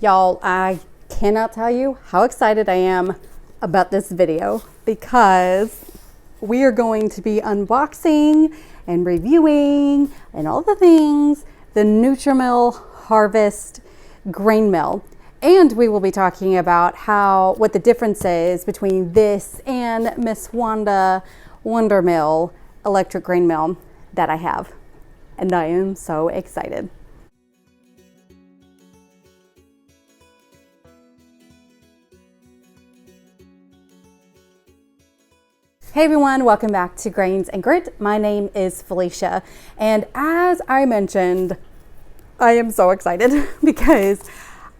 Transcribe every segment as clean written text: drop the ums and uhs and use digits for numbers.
Y'all, I cannot tell you how excited I am about this video because we are going to be unboxing and reviewing and all the things the Nutrimill Harvest Grain Mill. And we will be talking about what the difference is between this and Miss Wondermill Electric Grain Mill that I have. And I am so excited. Hey everyone, welcome back to Grains and Grit. My name is Felicia, and as I mentioned, I am so excited because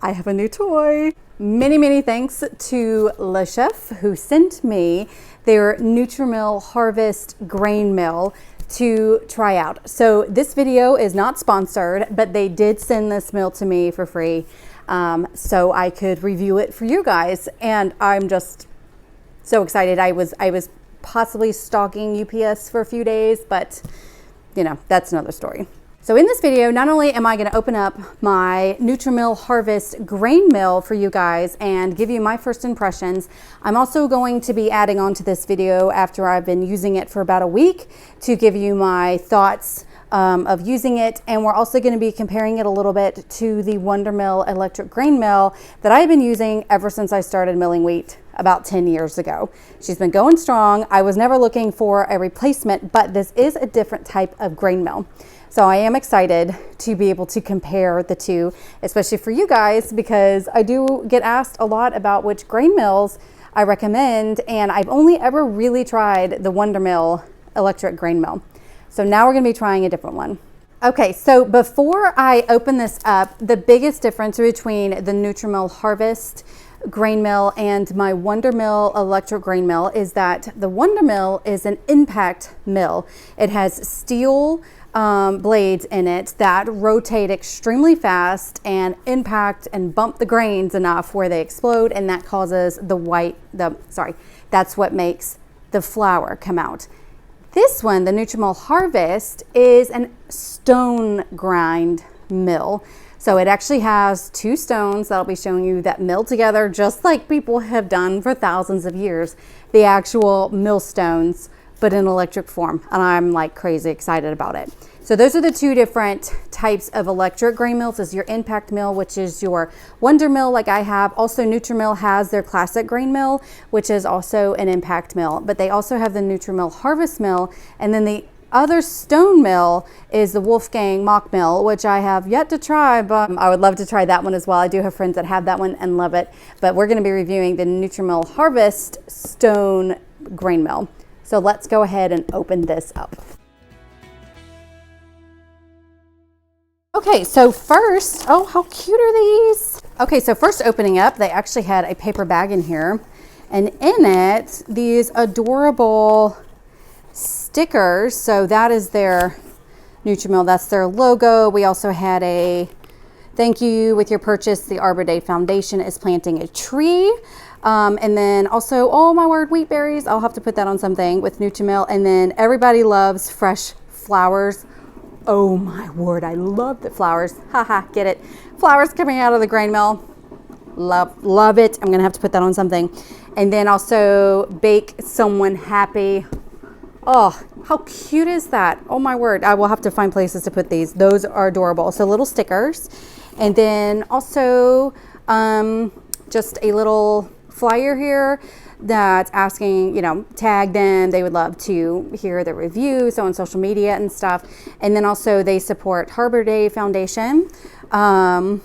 I have a new toy. Many thanks to Le Chef who sent me their Nutrimill Harvest Grain Mill to try out. So this video is not sponsored, but they did send this mill to me for free so I could review it for you guys, and I'm just so excited. I was possibly stalking UPS for a few days, but you know, that's another story. So in this video, not only am I going to open up my Nutrimill Harvest Grain Mill for you guys and give you my first impressions, I'm also going to be adding on to this video after I've been using it for about a week to give you my thoughts of using it. And we're also going to be comparing it a little bit to the Wondermill Electric Grain Mill that I've been using ever since I started milling wheat about 10 years ago. She's been going strong. I was never looking for a replacement, but this is a different type of grain mill. So I am excited to be able to compare the two, especially for you guys, because I do get asked a lot about which grain mills I recommend, and I've only ever really tried the Wondermill Electric Grain Mill. So now we're going to be trying a different one. Okay, so before I open this up, the biggest difference between the Nutrimill Harvest Grain Mill and my Wondermill Electric Grain Mill is that the Wondermill is an impact mill. It has steel blades in it that rotate extremely fast and impact and bump the grains enough where they explode, and that causes that's what makes the flour come out. This one, the Nutrimill Harvest, is an stone grind mill. So it actually has two stones that I'll be showing you that mill together just like people have done for thousands of years. The actual millstones, but in electric form. And I'm like crazy excited about it. So those are the two different types of electric grain mills. Is your impact mill, which is your Wondermill like I have. Also Nutrimill has their classic grain mill, which is also an impact mill. But they also have the Nutrimill Harvest Mill. And then the other stone mill is the Wolfgang Mock Mill, which I have yet to try, but I would love to try that one as well. I do have friends that have that one and love it. But we're going to be reviewing the Nutrimill Harvest Stone Grain Mill. So let's go ahead and open this up. Okay, so first, oh, how cute are these? Okay, so first opening up, they actually had a paper bag in here, and in it, these adorable stickers. So that is their Nutrimill, that's their logo. We also had a thank you with your purchase. The Arbor Day Foundation is planting a tree. And then also, oh my word, wheat berries. I'll have to put that on something with Nutrimill. And then everybody loves fresh flowers. Oh my word, I love the flowers. Haha, get it. Flowers coming out of the grain mill. Love it. I'm gonna have to put that on something. And then also bake someone happy. Oh, how cute is that? Oh my word, I will have to find places to put these. Those are adorable. So little stickers. And then also just a little flyer here that's asking, you know, tag them. They would love to hear the reviews on social media and stuff. And then also they support Arbor Day Foundation, and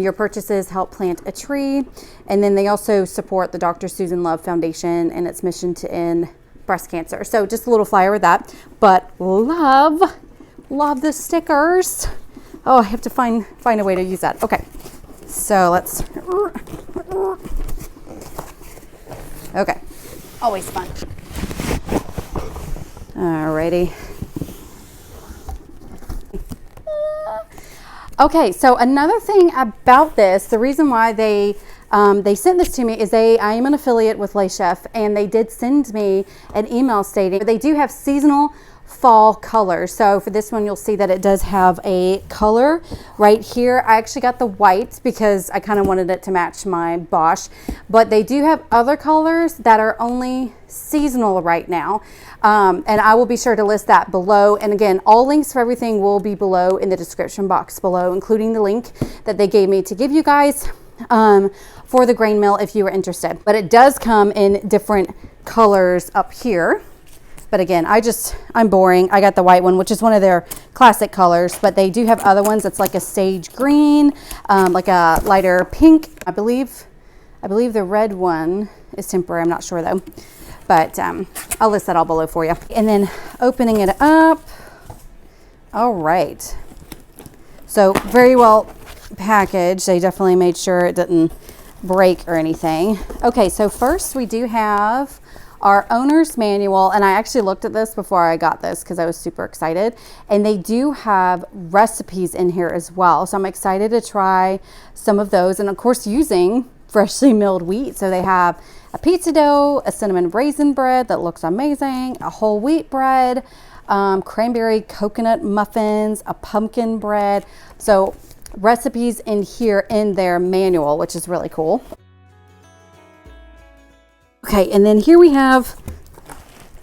your purchases help plant a tree. And then they also support the Dr. Susan Love Foundation and its mission to end breast cancer. So just a little flyer with that, but love the stickers. Oh, I have to find a way to use that. Okay, so let's, okay, always fun. Alrighty. Okay, so another thing about this, the reason why they sent this to me is I am an affiliate with Le Chef, and they did send me an email stating they do have seasonal fall color. So for this one, you'll see that it does have a color right here. I actually got the white because I kind of wanted it to match my Bosch, but they do have other colors that are only seasonal right now. And I will be sure to list that below. And again, all links for everything will be below in the description box below, including the link that they gave me to give you guys for the grain mill if you were interested. But it does come in different colors up here. But again, I'm boring. I got the white one, which is one of their classic colors, but they do have other ones that's like a sage green, like a lighter pink. I believe the red one is temporary. I'm not sure though, but I'll list that all below for you. And then opening it up. All right. So very well packaged. They definitely made sure it didn't break or anything. Okay, so first we do have our owner's manual, and I actually looked at this before I got this because I was super excited, and they do have recipes in here as well, so I'm excited to try some of those, and of course using freshly milled wheat. So they have a pizza dough, a cinnamon raisin bread that looks amazing, a whole wheat bread, cranberry coconut muffins, a pumpkin bread. So recipes in here in their manual, which is really cool. Okay, and then here we have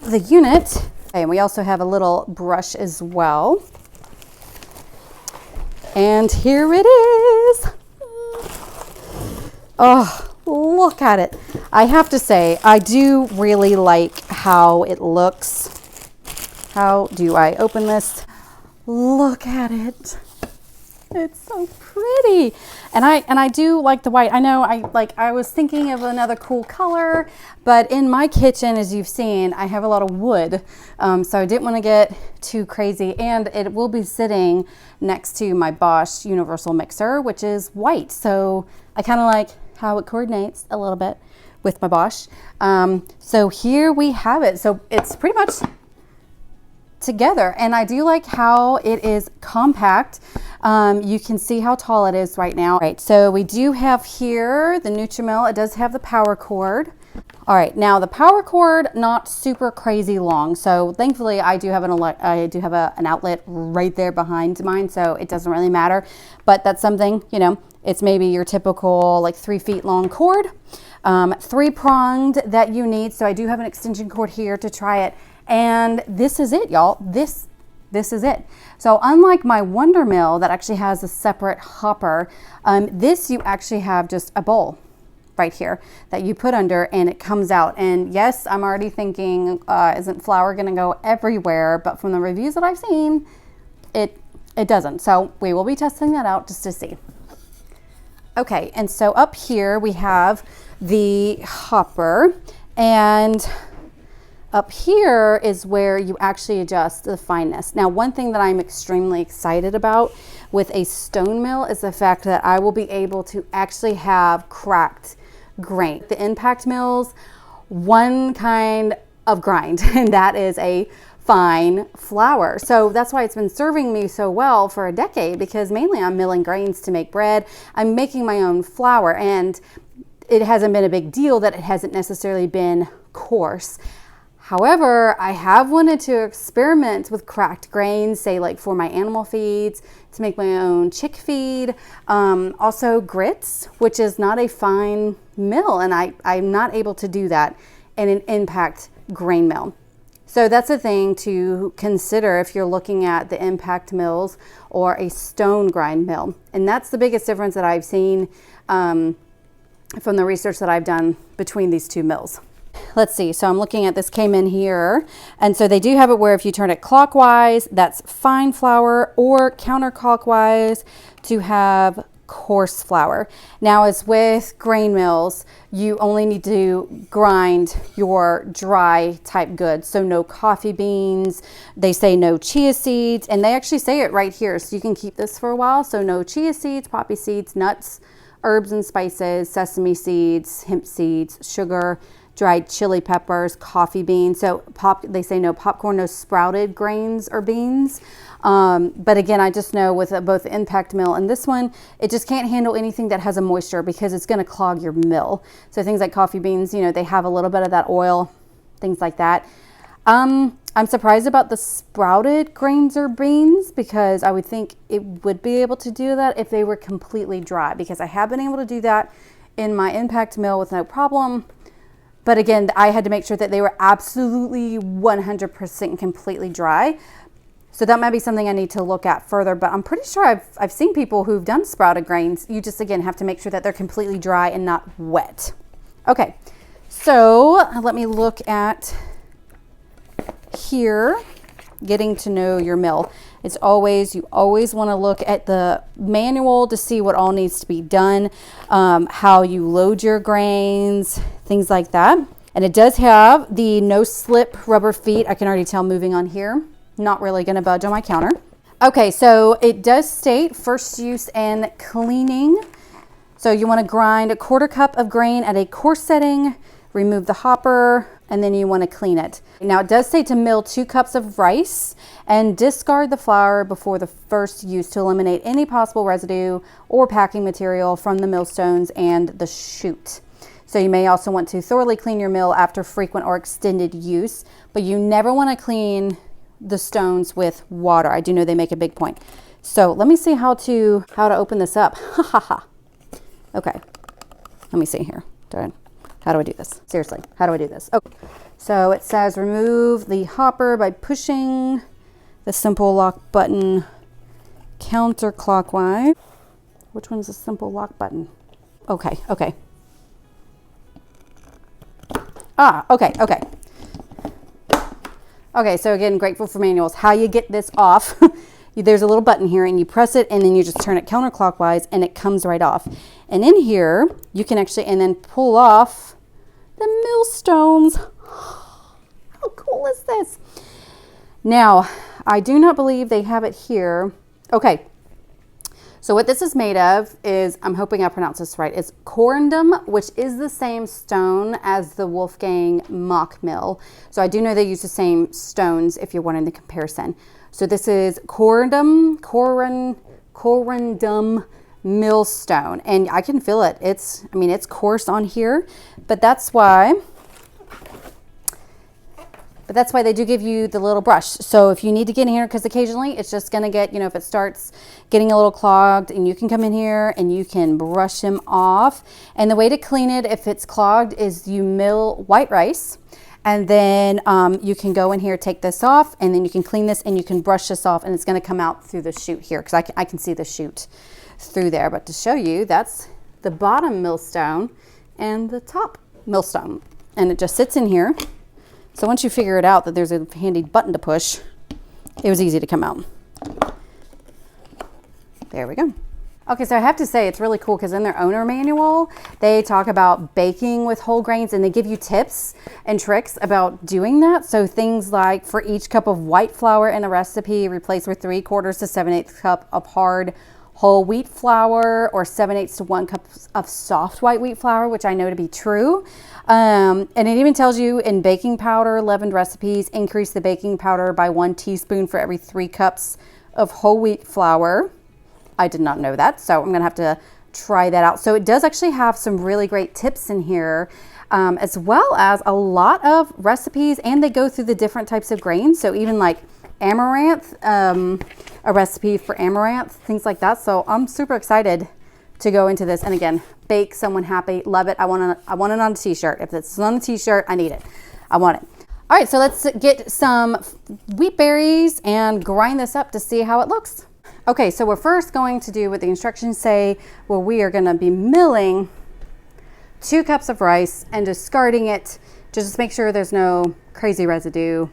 the unit. Okay, and we also have a little brush as well. And here it is. Oh, look at it. I have to say, I do really like how it looks. How do I open this? Look at it. It's so pretty. And I do like the white. I know I was thinking of another cool color, but in my kitchen, as you've seen, I have a lot of wood. So I didn't want to get too crazy, and it will be sitting next to my Bosch universal mixer, which is white. So I kind of like how it coordinates a little bit with my Bosch. So here we have it. So it's pretty much together, and I do like how it is compact. You can see how tall it is right now. All right, so we do have here the Nutrimill. It does have the power cord. All right, now the power cord, not super crazy long. So thankfully I do have an outlet right there behind mine, so it doesn't really matter. But that's something, you know, it's maybe your typical like 3 feet long cord, 3-pronged that you need. So I do have an extension cord here to try it. And this is it, y'all. This is it. So unlike my Wondermill that actually has a separate hopper, this you actually have just a bowl right here that you put under and it comes out. And yes, I'm already thinking, isn't flour gonna go everywhere? But from the reviews that I've seen, it doesn't. So we will be testing that out just to see. Okay, and so up here we have the hopper, and up here is where you actually adjust the fineness. Now, one thing that I'm extremely excited about with a stone mill is the fact that I will be able to actually have cracked grain. The impact mills, one kind of grind, and that is a fine flour. So that's why it's been serving me so well for a decade, because mainly I'm milling grains to make bread. I'm making my own flour, and it hasn't been a big deal that it hasn't necessarily been coarse. However, I have wanted to experiment with cracked grains, say like for my animal feeds, to make my own chick feed. Also grits, which is not a fine mill, and I'm not able to do that in an impact grain mill. So that's a thing to consider if you're looking at the impact mills or a stone grind mill. And that's the biggest difference that I've seen from the research that I've done between these two mills. Let's see, so I'm looking at this, came in here, and so they do have it where if you turn it clockwise, that's fine flour, or counterclockwise to have coarse flour. Now, as with grain mills, you only need to grind your dry type goods, so no coffee beans. They say no chia seeds, and they actually say it right here, so you can keep this for a while. So no chia seeds, poppy seeds, nuts, herbs and spices, sesame seeds, hemp seeds, sugar, dried chili peppers, coffee beans. So they say no popcorn, no sprouted grains or beans. But again, I just know with both the impact mill and this one, it just can't handle anything that has a moisture because it's going to clog your mill. So things like coffee beans, you know, they have a little bit of that oil, things like that. I'm surprised about the sprouted grains or beans because I would think it would be able to do that if they were completely dry, because I have been able to do that in my impact mill with no problem. But again, I had to make sure that they were absolutely 100% completely dry. So that might be something I need to look at further, but I'm pretty sure I've seen people who've done sprouted grains. You just, again, have to make sure that they're completely dry and not wet. Okay, so let me look at here, getting to know your mill. It's always, you always want to look at the manual to see what all needs to be done, how you load your grains, things like that. And it does have the no slip rubber feet. I can already tell moving on here, not really going to budge on my counter. Okay, so it does state first use and cleaning. So you want to grind a 1/4 cup of grain at a coarse setting, remove the hopper, and then you want to clean it. Now it does say to mill 2 cups of rice and discard the flour before the first use to eliminate any possible residue or packing material from the millstones and the chute. So you may also want to thoroughly clean your mill after frequent or extended use, but you never want to clean the stones with water. I do know they make a big point. So let me see how to open this up. Ha ha ha. Okay, let me see here. How do I do this? Seriously, how do I do this? Okay, so it says remove the hopper by pushing the simple lock button counterclockwise. Which one's the simple lock button? Okay. Okay, so again, grateful for manuals. How you get this off, there's a little button here and you press it and then you just turn it counterclockwise and it comes right off. And in here, you can actually, and then pull off the millstones. How cool is this? Now, I do not believe they have it here. Okay, so what this is made of is, I'm hoping I pronounce this right, it's corundum, which is the same stone as the Wolfgang Mock Mill. So I do know they use the same stones if you're wanting the comparison. So this is corundum millstone, and I can feel it. It's coarse on here, but that's why they do give you the little brush. So if you need to get in here, because occasionally it's just gonna get, if it starts getting a little clogged, and you can come in here and you can brush them off. And the way to clean it if it's clogged is you mill white rice, and then you can go in here, take this off, and then you can clean this and you can brush this off, and it's gonna come out through the chute here, because I can see the chute through there. But to show you, that's the bottom millstone and the top millstone, and it just sits in here. So once you figure it out that there's a handy button to push, it was easy to come out. There we go. Okay, so I have to say it's really cool because in their owner manual, they talk about baking with whole grains, and they give you tips and tricks about doing that. So things like, for each cup of white flour in a recipe, replace with 3/4 to 7/8 cup of hard whole wheat flour, or 7/8 to 1 cup of soft white wheat flour, which I know to be true. And it even tells you in baking powder leavened recipes, increase the baking powder by 1 teaspoon for every 3 cups of whole wheat flour. I did not know that, so I'm gonna have to try that out. So it does actually have some really great tips in here, as well as a lot of recipes, and they go through the different types of grains. So even like amaranth, a recipe for amaranth, things like that. So I'm super excited to go into this, and again, bake someone happy. Love it. I want it on a t-shirt. If it's on a t-shirt, I need it. I want it. All right, so let's get some wheat berries and grind this up to see how it looks. Okay, so we're first going to do what the instructions say, where we are gonna be milling 2 cups of rice and discarding it, just to make sure there's no crazy residue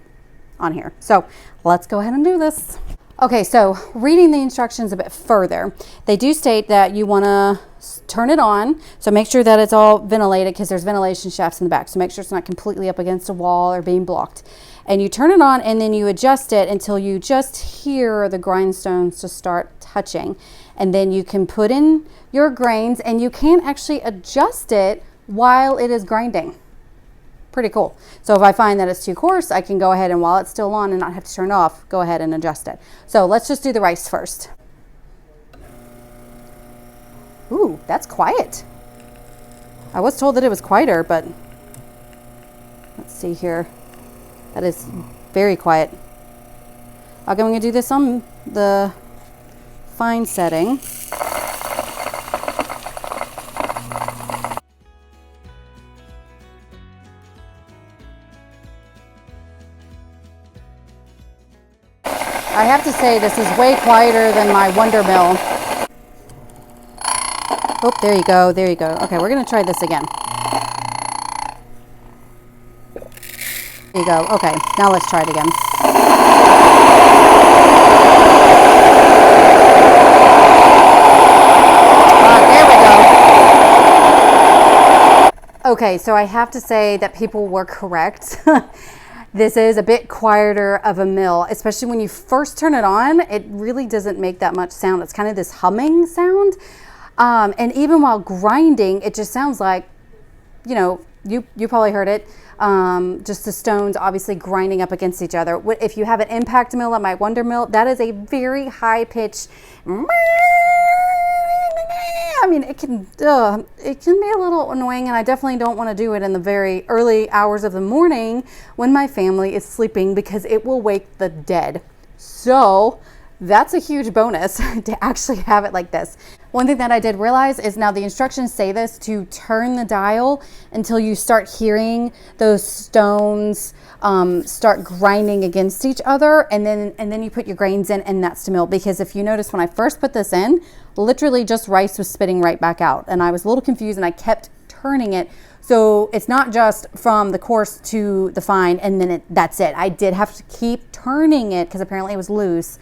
on here. So let's go ahead and do this. Okay, so reading the instructions a bit further, they do state that you wanna turn it on. So make sure that it's all ventilated, because there's ventilation shafts in the back. So make sure it's not completely up against a wall or being blocked. And you turn it on, and then you adjust it until you just hear the grindstones to start touching. And then you can put in your grains, and you can actually adjust it while it is grinding. Pretty cool. So if I find that it's too coarse, I can go ahead and, while it's still on and not have to turn it off, go ahead and adjust it. So let's just do the rice first. Ooh, that's quiet. I was told that it was quieter, but let's see here. That is very quiet. Okay, I'm going to do this on the fine setting. I have to say this is way quieter than my Wondermill. Oh, there you go, there you go. Okay, we're gonna try this again. There you go. Okay, now let's try it again. There we go. Okay, so I have to say that people were correct. This is a bit quieter of a mill, especially when you first turn it on. It really doesn't make that much sound. It's kind of this humming sound. And even while grinding, it just sounds like, you know, you probably heard it. Just the stones obviously grinding up against each other. If you have an impact mill at my Wondermill, that is a very high pitch. I mean, it can be a little annoying, and I definitely don't want to do it in the very early hours of the morning when my family is sleeping, because it will wake the dead. So that's a huge bonus to actually have it like this. One thing that I did realize is now the instructions say this to turn the dial until you start hearing those stones start grinding against each other, and then you put your grains in, and that's to mill. Because if you notice, when I first put this in, literally just rice was spitting right back out, and I was a little confused, and I kept turning it. So it's not just from the coarse to the fine and then that's it. I did have to keep turning it because apparently it was loose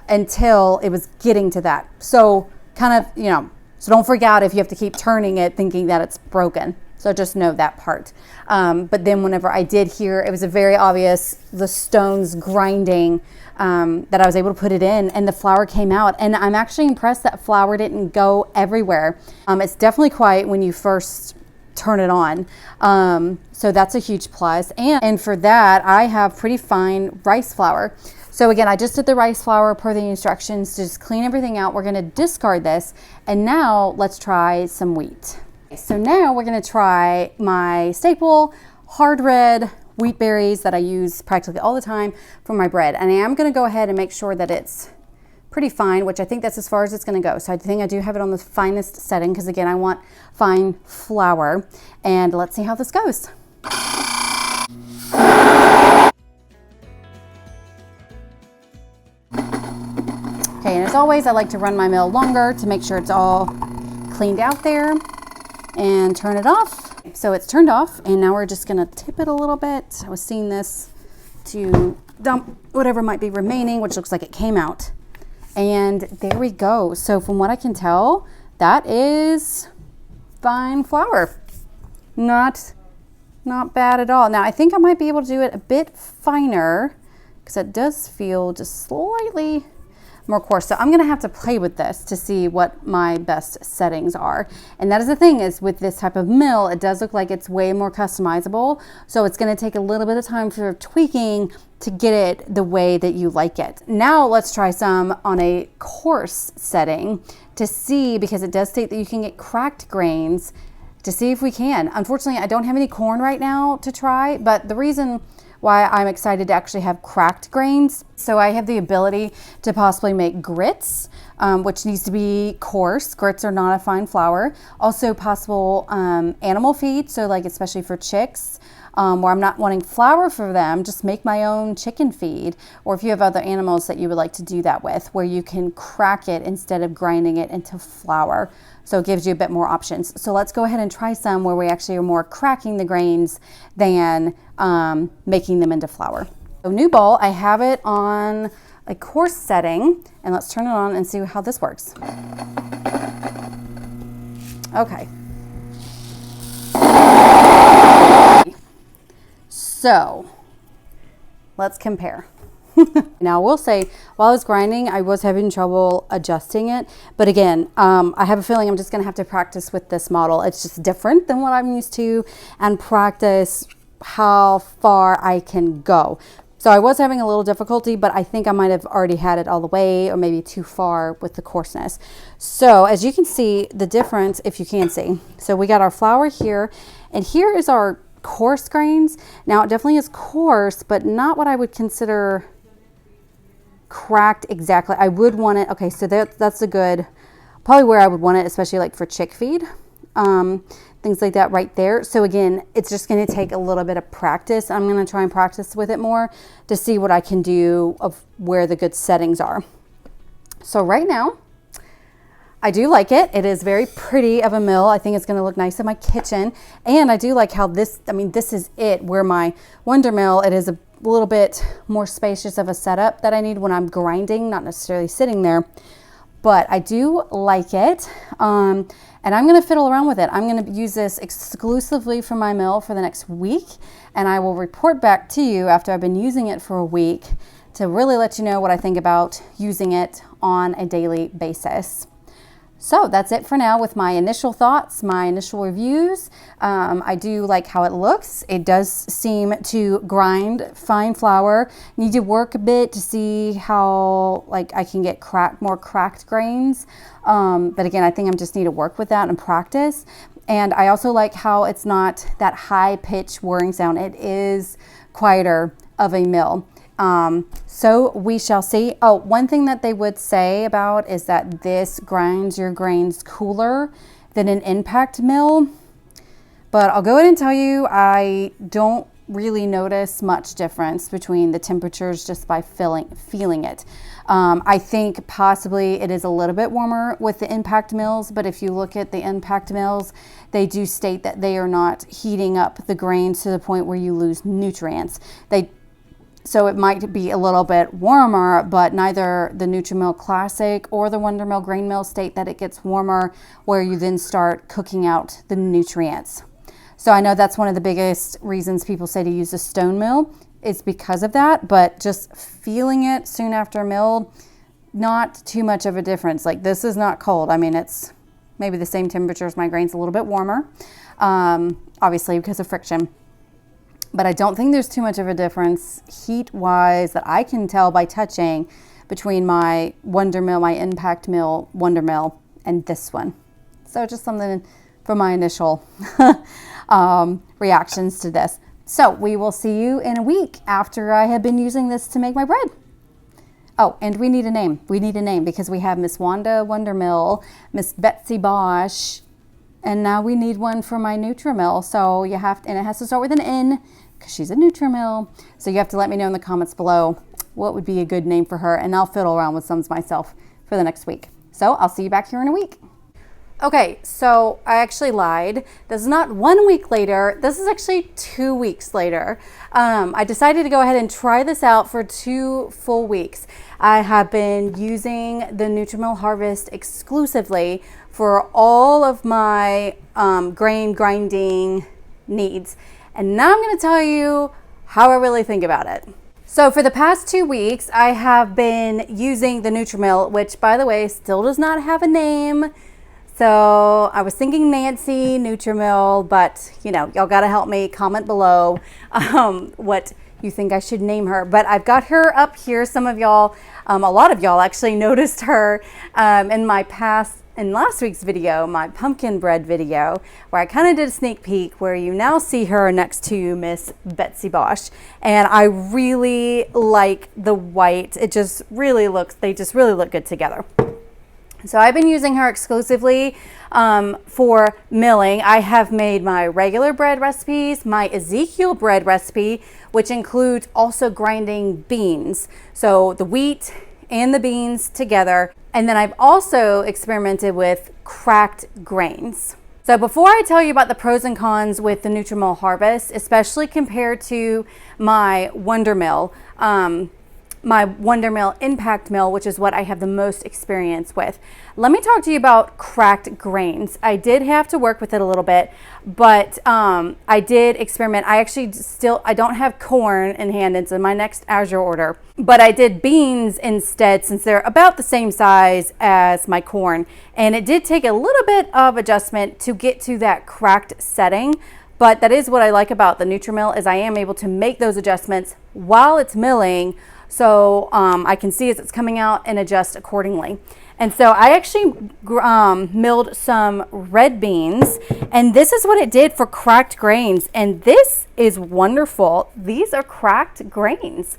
until it was getting to that. So kind of, you know, so don't freak out if you have to keep turning it thinking that it's broken. So just know that part. But then whenever I did hear, it was a very obvious, the stones grinding, that I was able to put it in, and the flour came out. And I'm actually impressed that flour didn't go everywhere. It's definitely quiet when you first turn it on. So that's a huge plus. And for that, I have pretty fine rice flour. So again, I just did the rice flour per the instructions to just clean everything out. We're gonna discard this. And now let's try some wheat. So now we're gonna try my staple hard red wheat berries that I use practically all the time for my bread. And I am gonna go ahead and make sure that it's pretty fine, which I think that's as far as it's gonna go. So I think I do have it on the finest setting because again, I want fine flour. And let's see how this goes. Okay, and as always, I like to run my mill longer to make sure it's all cleaned out there, and turn it off. So it's turned off, and now we're just gonna tip it a little bit. I was seeing this to dump whatever might be remaining, which looks like it came out. And there we go. So from what I can tell, that is fine flour. Not bad at all. Now I think I might be able to do it a bit finer because it does feel just slightly more coarse. So I'm gonna have to play with this to see what my best settings are. And that is the thing, is with this type of mill, it does look like it's way more customizable. So it's gonna take a little bit of time for tweaking to get it the way that you like it. Now let's try some on a coarse setting to see, because it does state that you can get cracked grains, to see if we can. Unfortunately, I don't have any corn right now to try, but the reason why I'm excited to actually have cracked grains, so I have the ability to possibly make grits, which needs to be coarse. Grits are not a fine flour. Also possible animal feed, so like especially for chicks, where I'm not wanting flour for them, just make my own chicken feed. Or if you have other animals that you would like to do that with, where you can crack it instead of grinding it into flour. So it gives you a bit more options. So let's go ahead and try some where we actually are more cracking the grains than making them into flour. So new bowl, I have it on a coarse setting, and let's turn it on and see how this works. Okay. So let's compare. Now I will say, while I was grinding, I was having trouble adjusting it. But again, I have a feeling I'm just gonna have to practice with this model. It's just different than what I'm used to, and practice how far I can go. So I was having a little difficulty, but I think I might have already had it all the way, or maybe too far with the coarseness. So as you can see, the difference, if you can see, so we got our flour here, and here is our coarse grains. Now it definitely is coarse, but not what I would consider cracked exactly. I would want it, okay, so that's a good, probably where I would want it, especially like for chick feed, things like that right there. So again, it's just going to take a little bit of practice. I'm going to try and practice with it more to see what I can do of where the good settings are. So right now, I do like it. It is very pretty of a mill. I think it's going to look nice in my kitchen. And I do like how this, I mean, this is it, where my Wondermill, it is a little bit more spacious of a setup that I need when I'm grinding, not necessarily sitting there. But I do like it. And I'm going to fiddle around with it. I'm going to use this exclusively for my mill for the next week. And I will report back to you after I've been using it for a week to really let you know what I think about using it on a daily basis. So that's it for now with my initial thoughts, my initial reviews. I do like how it looks. It does seem to grind fine flour. Need to work a bit to see how like I can get more cracked grains. But again, I think I just need to work with that and practice. And I also like how it's not that high pitch whirring sound. It is quieter of a mill. So we shall see. Oh, one thing that they would say about is that this grinds your grains cooler than an impact mill. But I'll go ahead and tell you, I don't really notice much difference between the temperatures just by feeling it. I think possibly it is a little bit warmer with the impact mills, but if you look at the impact mills, they do state that they are not heating up the grains to the point where you lose nutrients. So it might be a little bit warmer, but neither the Nutrimill Classic or the Wondermill Grain Mill state that it gets warmer where you then start cooking out the nutrients. So I know that's one of the biggest reasons people say to use a stone mill. It's because of that, but just feeling it soon after mill, not too much of a difference. Like this is not cold. I mean, it's maybe the same temperature as my grains, a little bit warmer, obviously because of friction. But I don't think there's too much of a difference heat-wise that I can tell by touching between my Wondermill, my Impact Mill, Wondermill, and this one. So just something for my initial reactions to this. So we will see you in a week after I have been using this to make my bread. Oh, and we need a name. We need a name because we have Miss Wanda Wondermill, Miss Betsy Bosch, and now we need one for my Nutrimill. So you have to, and it has to start with an N because she's a Nutrimill. So you have to let me know in the comments below what would be a good name for her, and I'll fiddle around with some myself for the next week. So I'll see you back here in a week. Okay, so I actually lied. This is not 1 week later. This is actually 2 weeks later. I decided to go ahead and try this out for 2 full weeks. I have been using the Nutrimill Harvest exclusively for all of my grain grinding needs. And now I'm going to tell you how I really think about it. So for the past 2 weeks, I have been using the Nutrimill, which by the way, still does not have a name. So I was thinking Nancy Nutrimill, but you know, y'all got to help me. Comment below what you think I should name her. But I've got her up here. Some of y'all, a lot of y'all actually noticed her in last week's video, my pumpkin bread video, where I kind of did a sneak peek where you now see her next to Miss Betsy Bosch. And I really like the white. It just really looks, they just really look good together. So I've been using her exclusively for milling. I have made my regular bread recipes, my Ezekiel bread recipe, which includes also grinding beans. So the wheat and the beans together. And then I've also experimented with cracked grains. So before I tell you about the pros and cons with the Nutrimill Harvest, especially compared to my Wondermill, my Wondermill Impact Mill, which is what I have the most experience with. Let me talk to you about cracked grains. I did have to work with it a little bit, but I did experiment. I actually I don't have corn in hand. It's in my next Azure order, but I did beans instead since they're about the same size as my corn. And it did take a little bit of adjustment to get to that cracked setting. But that is what I like about the Nutrimill is I am able to make those adjustments while it's milling. So I can see as it's coming out and adjust accordingly. And so I actually milled some red beans, and this is what it did for cracked grains. And this is wonderful. These are cracked grains.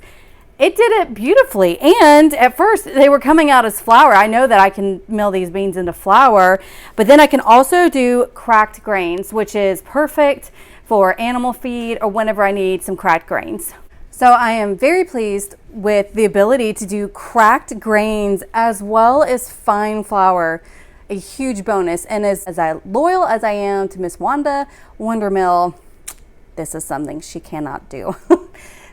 It did it beautifully. And at first they were coming out as flour. I know that I can mill these beans into flour, but then I can also do cracked grains, which is perfect for animal feed or whenever I need some cracked grains. So I am very pleased with the ability to do cracked grains as well as fine flour. A huge bonus. And as loyal as I am to Miss Wanda Wondermill, this is something she cannot do.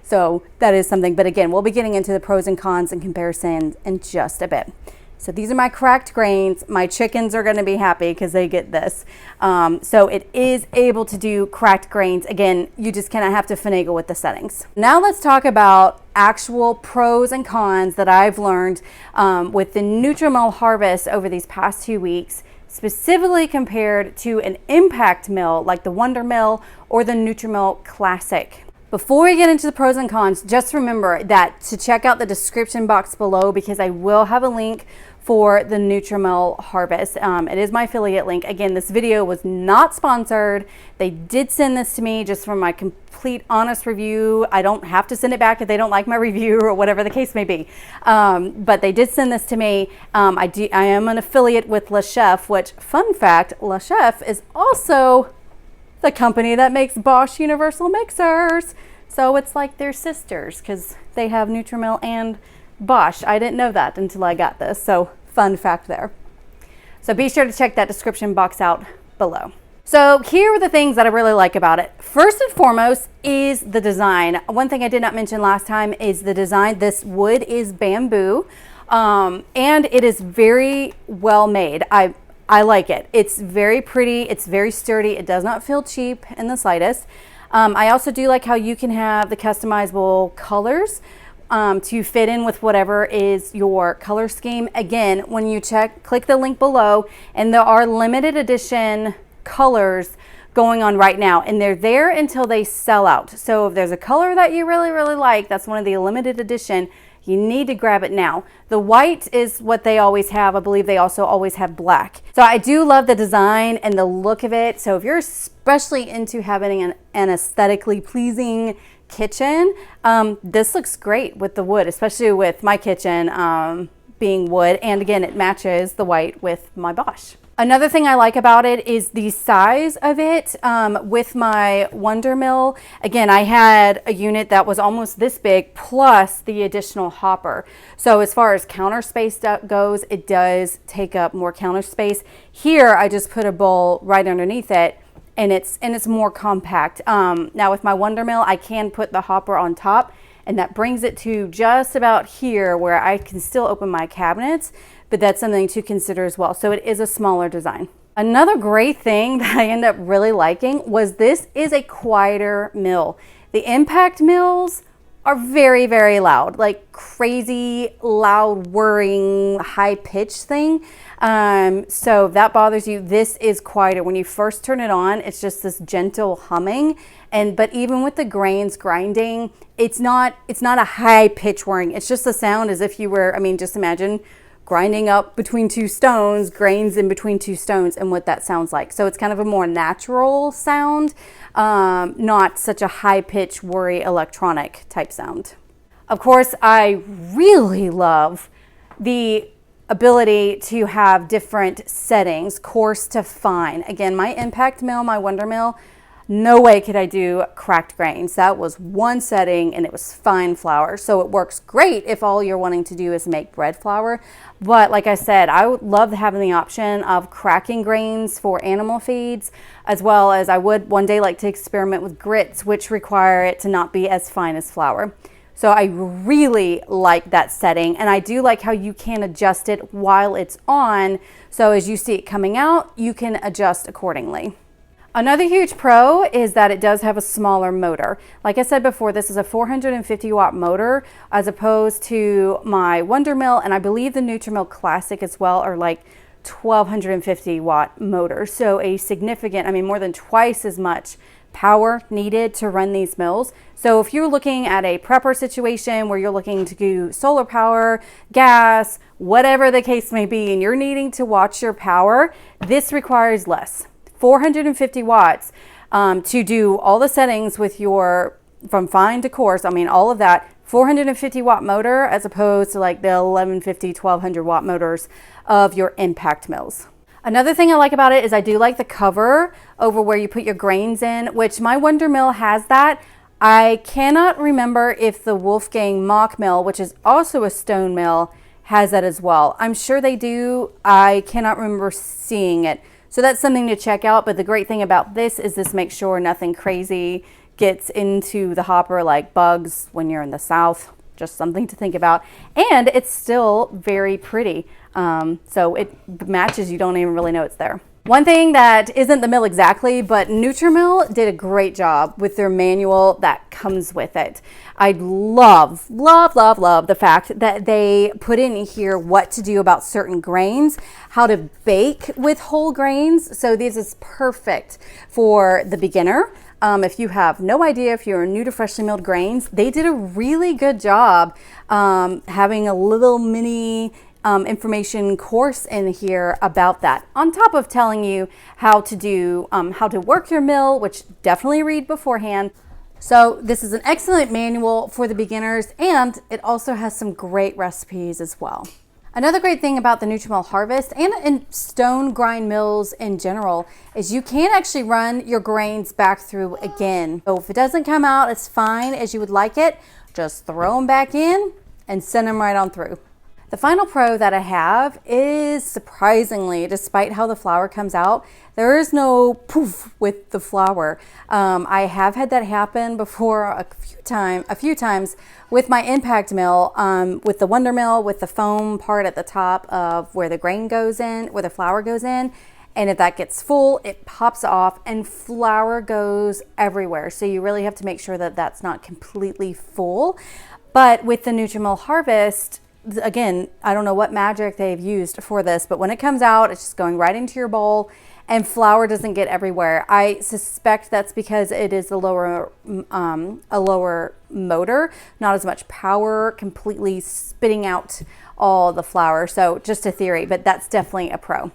So that is something, but again, we'll be getting into the pros and cons and comparisons in just a bit. So these are my cracked grains. My chickens are going to be happy because they get this. So it is able to do cracked grains. Again, you just kind of have to finagle with the settings. Now let's talk about actual pros and cons that I've learned with the Nutrimill Harvest over these past 2 weeks, specifically compared to an impact mill like the Wondermill or the Nutrimill Classic. Before we get into the pros and cons, just remember that to check out the description box below, because I will have a link for the Nutrimill Harvest. It is my affiliate link. Again, this video was not sponsored. They did send this to me just from my complete honest review. I don't have to send it back if they don't like my review or whatever the case may be. But they did send this to me. I am an affiliate with Le Chef, which, fun fact, Le Chef is also the company that makes Bosch Universal Mixers. So it's like they're sisters because they have Nutrimill and Bosch. I didn't know that until I got this. So fun fact there. So be sure to check that description box out below. So here are the things that I really like about it. First and foremost is the design. One thing I did not mention last time is the design. This wood is bamboo, and it is very well made. I like it. It's very pretty. It's very sturdy. It does not feel cheap in the slightest. I also do like how you can have the customizable colors to fit in with whatever is your color scheme. Again, when you click the link below, and there are limited edition colors going on right now, and they're there until they sell out. So if there's a color that you really, really like, that's one of the limited edition, you need to grab it now. The white is what they always have. I believe they also always have black. So I do love the design and the look of it. So if you're especially into having an aesthetically pleasing kitchen, this looks great with the wood, especially with my kitchen being wood. And again, it matches the white with my Bosch. Another thing I like about it is the size of it. With my Wondermill, again, I had a unit that was almost this big plus the additional hopper. So as far as counter space goes, it does take up more counter space. Here, I just put a bowl right underneath it, and it's more compact. Now with my Wondermill, I can put the hopper on top, and that brings it to just about here where I can still open my cabinets, but that's something to consider as well. So it is a smaller design. Another great thing that I ended up really liking was this is a quieter mill. The impact mills are very, very loud, like crazy loud whirring, high pitched thing. So if that bothers you, this is quieter. When you first turn it on, it's just this gentle humming. But even with the grains grinding, it's not a high pitch whirring. It's just the sound as if you were, just imagine grinding up between two stones, grains in between two stones, and what that sounds like. So it's kind of a more natural sound, not such a high pitch worry electronic type sound. Of course, I really love the ability to have different settings, coarse to fine. Again, my impact mill, my Wondermill, no way could I do cracked grains. That was one setting and it was fine flour. So it works great if all you're wanting to do is make bread flour. But like I said, I would love having the option of cracking grains for animal feeds, as well as I would one day like to experiment with grits, which require it to not be as fine as flour. So I really like that setting, and I do like how you can adjust it while it's on. So as you see it coming out, you can adjust accordingly. Another huge pro is that it does have a smaller motor. Like I said before, this is a 450 watt motor as opposed to my Wondermill, and I believe the Nutrimill Classic as well are like 1250 watt motor. So a significant, I mean, more than twice as much power needed to run these mills. So if you're looking at a prepper situation where you're looking to do solar power, gas, whatever the case may be, and you're needing to watch your power, this requires less. 450 watts to do all the settings with your, from fine to coarse, I mean, all of that, 450 watt motor as opposed to like the 1150, 1200 watt motors of your impact mills. Another thing I like about it is I do like the cover over where you put your grains in, which my Wondermill has that. I cannot remember if the Wolfgang Mock Mill, which is also a stone mill, has that as well. I'm sure they do. I cannot remember seeing it. So that's something to check out. But the great thing about this is this makes sure nothing crazy gets into the hopper like bugs when you're in the South. Just something to think about. And it's still very pretty. So it matches, you don't even really know it's there. One thing that isn't the mill exactly, but Nutrimill did a great job with their manual that comes with it. I love, love, love, love the fact that they put in here what to do about certain grains, how to bake with whole grains. So this is perfect for the beginner. If you have no idea, if you're new to freshly milled grains, they did a really good job having a little mini information course in here about that, on top of telling you how to do, how to work your mill, which definitely read beforehand. So this is an excellent manual for the beginners, and it also has some great recipes as well. Another great thing about the Nutrimill Harvest and in stone grind mills in general is you can actually run your grains back through again. So if it doesn't come out as fine as you would like it, just throw them back in and send them right on through. The final pro that I have is, surprisingly, despite how the flour comes out, there is no poof with the flour. I have had that happen before a few times with my impact mill, with the Wondermill, with the foam part at the top of where the grain goes in, where the flour goes in. And if that gets full, it pops off and flour goes everywhere. So you really have to make sure that that's not completely full. But with the Nutrimill Harvest, again, I don't know what magic they've used for this, but when it comes out, it's just going right into your bowl and flour doesn't get everywhere. I suspect that's because it is a lower motor, not as much power, completely spitting out all the flour. So just a theory, but that's definitely a pro.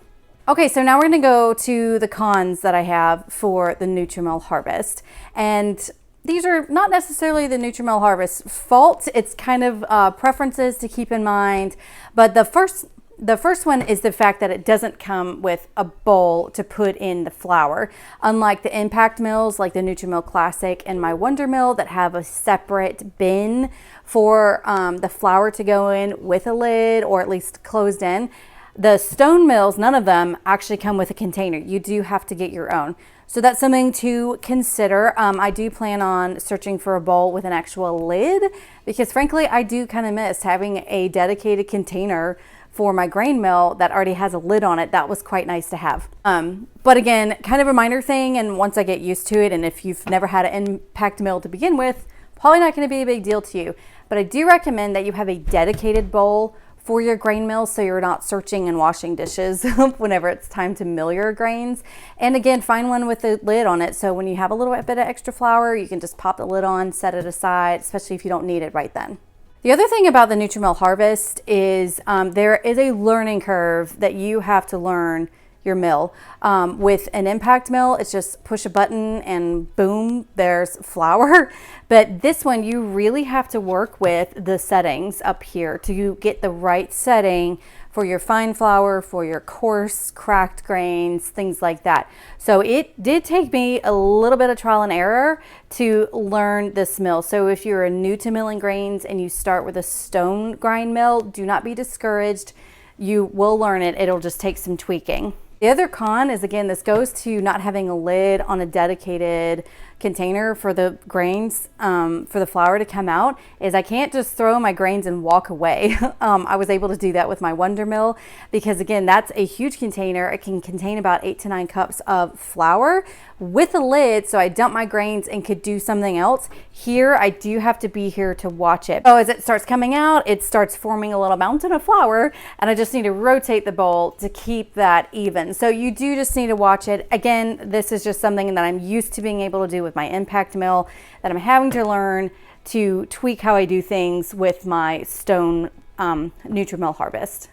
Okay, so now we're gonna go to the cons that I have for the Nutrimill Harvest. And these are not necessarily the Nutrimill Harvest fault. It's kind of preferences to keep in mind. But the first one is the fact that it doesn't come with a bowl to put in the flour. Unlike the impact mills like the Nutrimill Classic and my Wondermill that have a separate bin for the flour to go in with a lid, or at least closed in. The stone mills, none of them actually come with a container. You do have to get your own. So that's something to consider. I do plan on searching for a bowl with an actual lid because frankly, I do kind of miss having a dedicated container for my grain mill that already has a lid on it. That was quite nice to have. But again, kind of a minor thing, and once I get used to it, and if you've never had an impact mill to begin with, probably not going to be a big deal to you. But I do recommend that you have a dedicated bowl for your grain mill so you're not searching and washing dishes whenever it's time to mill your grains. And again, find one with a lid on it so when you have a little bit of extra flour, you can just pop the lid on, set it aside, especially if you don't need it right then. The other thing about the Nutrimill Harvest is there is a learning curve that you have to learn your mill. With an impact mill, it's just push a button and boom, there's flour. But this one, you really have to work with the settings up here to get the right setting for your fine flour, for your coarse cracked grains, things like that. So it did take me a little bit of trial and error to learn this mill. So if you're new to milling grains and you start with a stone grind mill, do not be discouraged. You will learn it. It'll just take some tweaking. The other con is, again, this goes to not having a lid on a dedicated container for the grains, for the flour to come out, is I can't just throw my grains and walk away. I was able to do that with my Wondermill because, again, that's a huge container. It can contain about 8 to 9 cups of flour with a lid, so I dump my grains and could do something else. Here, I do have to be here to watch it. So as it starts coming out, it starts forming a little mountain of flour, and I just need to rotate the bowl to keep that even. So you do just need to watch it. Again, this is just something that I'm used to being able to do with my impact mill, that I'm having to learn to tweak how I do things with my stone Nutrimill Harvest.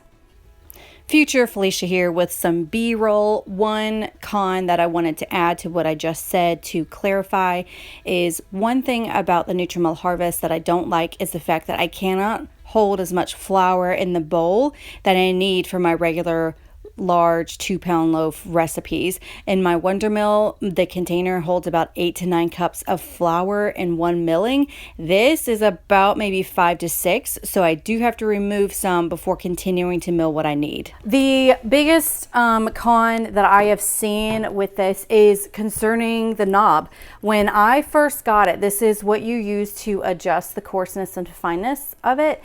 Future Felicia here with some B-roll. One con that I wanted to add to what I just said to clarify is one thing about the Nutrimill Harvest that I don't like is the fact that I cannot hold as much flour in the bowl that I need for my regular large 2-pound loaf recipes. In my Wondermill, the container holds about 8 to 9 cups of flour in one milling. This is about maybe 5 to 6, so I do have to remove some before continuing to mill what I need. The biggest con that I have seen with this is concerning the knob. When I first got it, this is what you use to adjust the coarseness and fineness of it.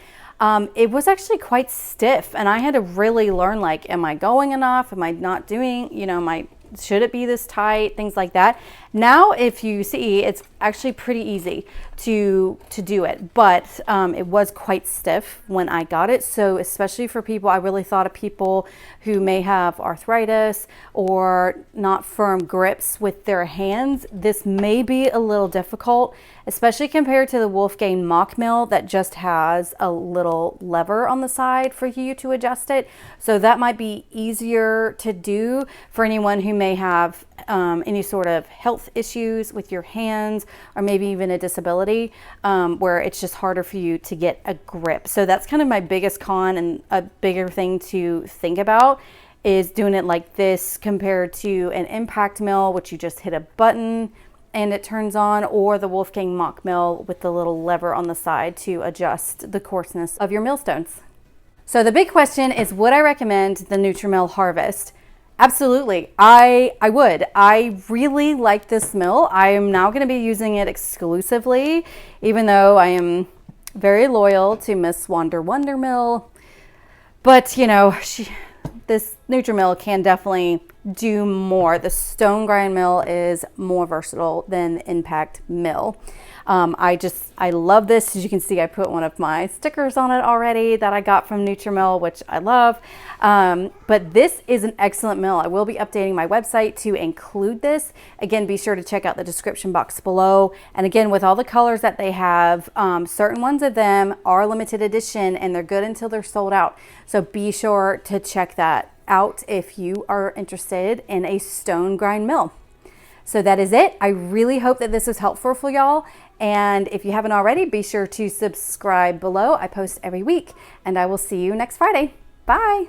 It was actually quite stiff, and I had to really learn, like, am I going enough? Am I not doing, you know, should it be this tight? Things like that. Now, if you see, it's actually pretty easy to do it, but it was quite stiff when I got it. So especially for people, I really thought of people who may have arthritis or not firm grips with their hands. This may be a little difficult, especially compared to the Wolfgang Mock Mill that just has a little lever on the side for you to adjust it. So that might be easier to do for anyone who may have any sort of health issues with your hands, or maybe even a disability where it's just harder for you to get a grip. So that's kind of my biggest con, and a bigger thing to think about is doing it like this compared to an impact mill, which you just hit a button and it turns on, or the Wolfgang Mock Mill with the little lever on the side to adjust the coarseness of your millstones. So the big question is, would I recommend the Nutrimill Harvest? Absolutely, I would. I really like this mill. I am now going to be using it exclusively, even though I am very loyal to Miss Wondermill. But, you know, this Nutrimill can definitely do more. The stone grind mill is more versatile than the impact mill. I love this. As you can see, I put one of my stickers on it already that I got from Nutrimill, which I love. But this is an excellent mill. I will be updating my website to include this. Again, be sure to check out the description box below. And again, with all the colors that they have, certain ones of them are limited edition and they're good until they're sold out. So be sure to check that out if you are interested in a stone grind mill. So that is it. I really hope that this is helpful for y'all. And if you haven't already, be sure to subscribe below. I post every week, and I will see you next Friday. Bye.